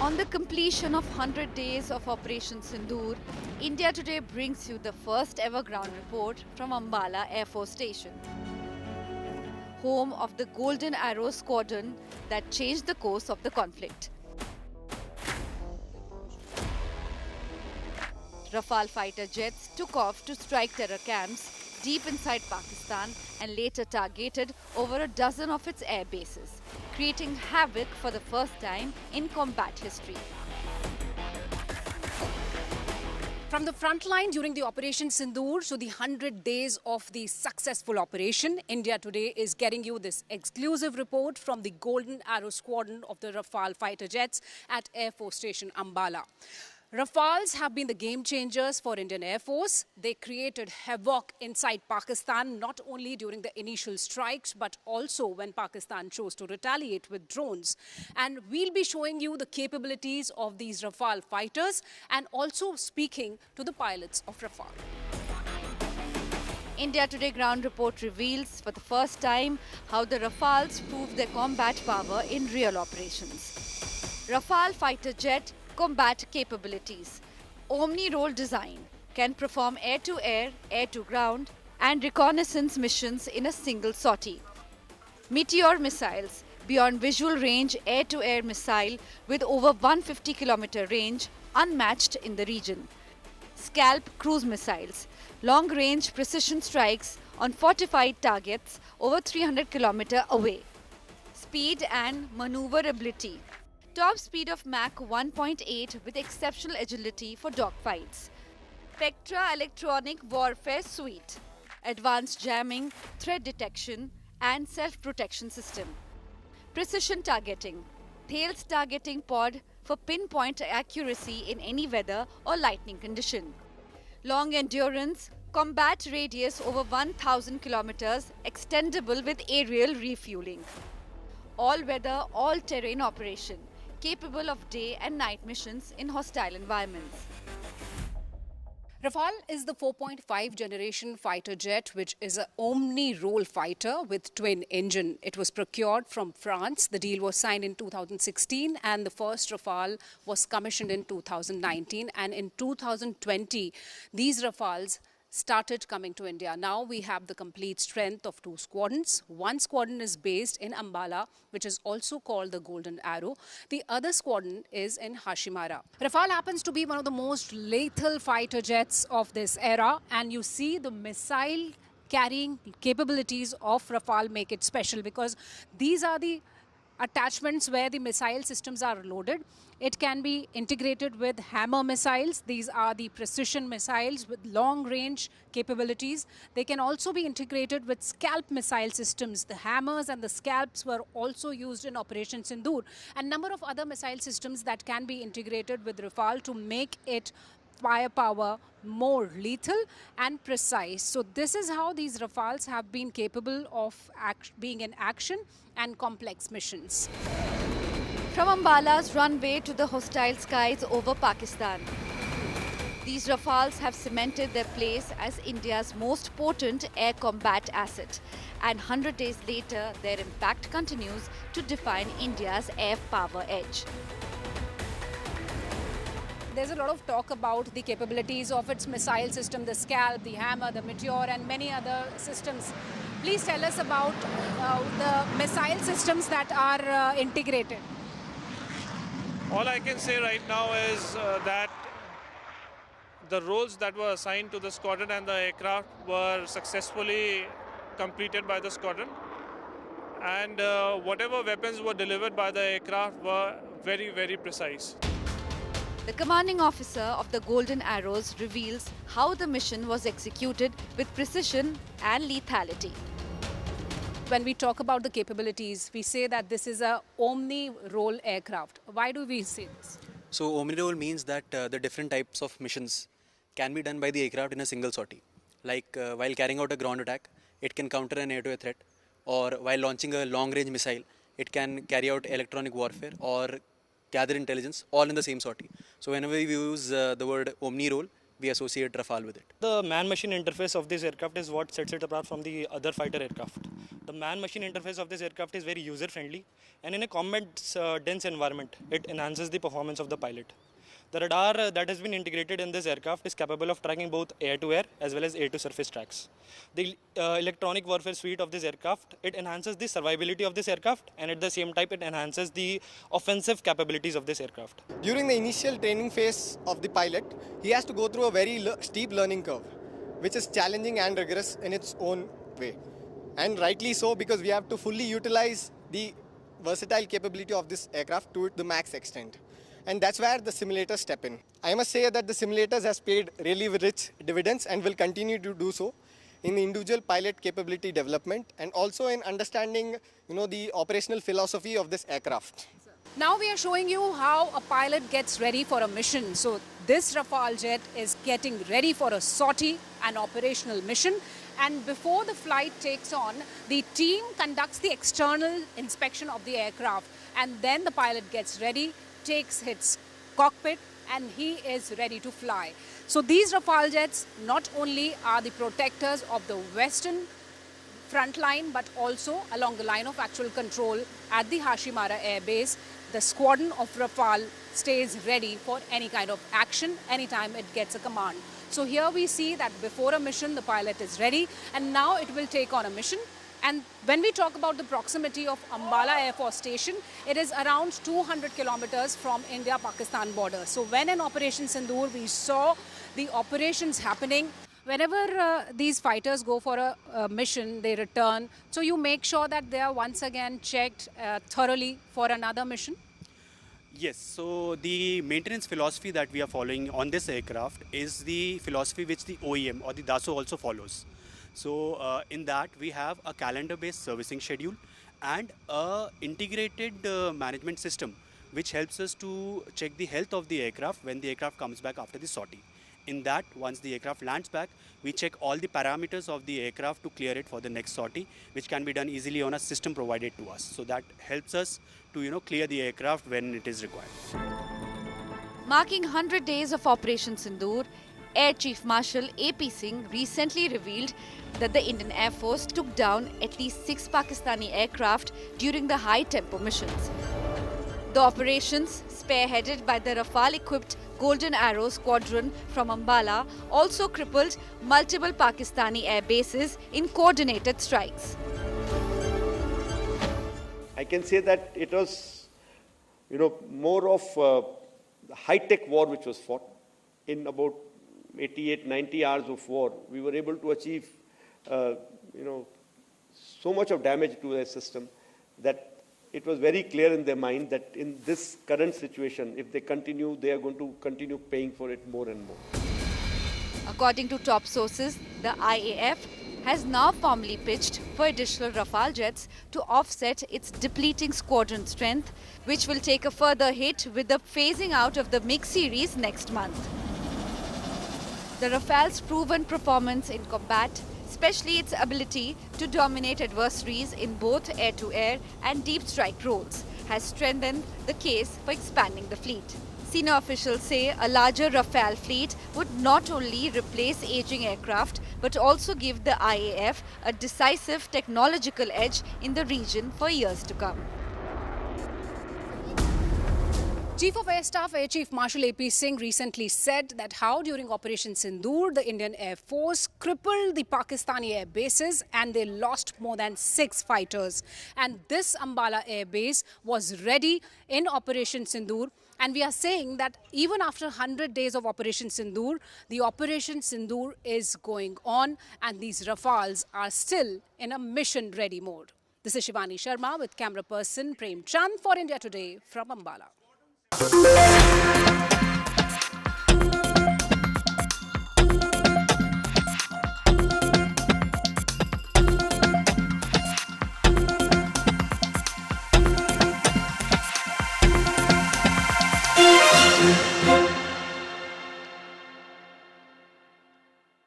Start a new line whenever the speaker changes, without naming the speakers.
On the completion of 100 days of Operation Sindoor, India Today brings you the first ever ground report from Ambala Air Force Station, home of the Golden Arrow Squadron that changed the course of the conflict. Rafale fighter jets took off to strike terror camps deep inside Pakistan and later targeted over a dozen of its air bases, creating havoc for the first time in combat history.
From the front line during the Operation Sindoor to the 100 days of the successful operation, India Today is getting you this exclusive report from the Golden Arrow Squadron of the Rafale fighter jets at Air Force Station Ambala. Rafales have been the game changers for Indian Air Force. They created havoc inside Pakistan, not only during the initial strikes, but also when Pakistan chose to retaliate with drones. And we'll be showing you the capabilities of these Rafale fighters and also speaking to the pilots of Rafale.
India Today ground report reveals for the first time how the Rafales prove their combat power in real operations. Rafale fighter jet combat capabilities. Omni-role design can perform air-to-air, air-to-ground and reconnaissance missions in a single sortie. Meteor missiles, beyond visual range air-to-air missile with over 150 km range, unmatched in the region. Scalp cruise missiles, long-range precision strikes on fortified targets over 300 km away. Speed and maneuverability. Top speed of Mach 1.8 with exceptional agility for dogfights. Spectra Electronic Warfare Suite. Advanced jamming, threat detection and self-protection system. Precision targeting. Thales targeting pod for pinpoint accuracy in any weather or lightning condition. Long endurance, combat radius over 1000 kilometers, extendable with aerial refueling. All-weather, all-terrain operation, capable of day and night missions in hostile environments.
Rafale is the 4.5 generation fighter jet, which is an omni-role fighter with twin engine. It was procured from France. The deal was signed in 2016 and the first Rafale was commissioned in 2019. And in 2020, these Rafales started coming to India. Now we have the complete strength of two squadrons. One squadron is based in Ambala, which is also called the Golden Arrow. The other squadron is in Hashimara. Rafale happens to be one of the most lethal fighter jets of this era, and you see the missile carrying capabilities of Rafale make it special because these are the attachments where the missile systems are loaded. It can be integrated with hammer missiles. These are the precision missiles with long range capabilities. They can also be integrated with scalp missile systems. The hammers and the scalps were also used in Operation Sindoor. And number of other missile systems that can be integrated with Rafale to make it firepower more lethal and precise. So this is how these Rafales have been capable of being in action and complex missions.
From Ambala's runway to the hostile skies over Pakistan, these Rafales have cemented their place as India's most potent air combat asset. And 100 days later, their impact continues to define India's air power edge.
There's a lot of talk about the capabilities of its missile system, the Scalp, the Hammer, the Meteor and many other systems. Please tell us about the missile systems that are integrated.
All I can say right now is that the roles that were assigned to the squadron and the aircraft were successfully completed by the squadron. And whatever weapons were delivered by the aircraft were very, very precise.
The commanding officer of the Golden Arrows reveals how the mission was executed with precision and lethality.
When we talk about the capabilities, we say that this is a omni-role aircraft. Why do we say this?
So omni-role means that the different types of missions can be done by the aircraft in a single sortie. Like while carrying out a ground attack, it can counter an air-to-air threat, or while launching a long-range missile, it can carry out electronic warfare or gather intelligence, all in the same sortie. So whenever we use the word omni-role, we associate Rafale with it.
The man-machine interface of this aircraft is what sets it apart from the other fighter aircraft. The man-machine interface of this aircraft is very user-friendly, and in a combat-dense environment, it enhances the performance of the pilot. The radar that has been integrated in this aircraft is capable of tracking both air-to-air as well as air-to-surface tracks. The electronic warfare suite of this aircraft, it enhances the survivability of this aircraft, and at the same time it enhances the offensive capabilities of this aircraft.
During the initial training phase of the pilot, he has to go through a very steep learning curve, which is challenging and rigorous in its own way. And rightly so, because we have to fully utilize the versatile capability of this aircraft to the max extent. And that's where the simulators step in. I must say that the simulators has paid really rich dividends and will continue to do so in the individual pilot capability development and also in understanding, the operational philosophy of this aircraft.
Now we are showing you how a pilot gets ready for a mission. So this Rafale jet is getting ready for a sortie, an operational mission. And before the flight takes on, the team conducts the external inspection of the aircraft. And then the pilot gets ready, takes his cockpit, and he is ready to fly. So these Rafale jets not only are the protectors of the western front line, but also along the line of actual control at the Hashimara Air Base. The squadron of Rafale stays ready for any kind of action anytime it gets a command. So here we see that before a mission, the pilot is ready, and now it will take on a mission. And when we talk about the proximity of Ambala Air Force Station, it is around 200 kilometers from India-Pakistan border. So when in Operation Sindoor, we saw the operations happening. Whenever these fighters go for a mission, they return. So you make sure that they are once again checked thoroughly for another mission?
Yes, so the maintenance philosophy that we are following on this aircraft is the philosophy which the OEM or the Dassault also follows. So in that we have a calendar-based servicing schedule and a integrated management system which helps us to check the health of the aircraft when the aircraft comes back after the sortie. In that, once the aircraft lands back, we check all the parameters of the aircraft to clear it for the next sortie, which can be done easily on a system provided to us. So that helps us to clear the aircraft when it is required.
Marking 100 days of Operation Sindoor, Air Chief Marshal A.P. Singh recently revealed that the Indian Air Force took down at least 6 Pakistani aircraft during the high-tempo missions. The operations, spearheaded by the Rafale-equipped Golden Arrow Squadron from Ambala, also crippled multiple Pakistani air bases in coordinated strikes.
I can say that it was, more of a high-tech war which was fought. In about 88, 90 hours of war, we were able to achieve, so much of damage to the system that it was very clear in their mind that in this current situation, if they continue, they are going to continue paying for it more and more.
According to top sources, the IAF has now formally pitched for additional Rafale jets to offset its depleting squadron strength, which will take a further hit with the phasing out of the MiG series next month. The Rafale's proven performance in combat, especially its ability to dominate adversaries in both air-to-air and deep strike roles, has strengthened the case for expanding the fleet. Senior officials say a larger Rafale fleet would not only replace aging aircraft, but also give the IAF a decisive technological edge in the region for years to come.
Chief of Air Staff Air Chief Marshal A.P. Singh recently said that how during Operation Sindoor, the Indian Air Force crippled the Pakistani air bases and they lost more than 6 fighters. And this Ambala Air Base was ready in Operation Sindoor. And we are saying that even after 100 days of Operation Sindoor, the Operation Sindoor is going on and these Rafales are still in a mission-ready mode. This is Shivani Sharma with camera person Prem Chand for India Today from Ambala.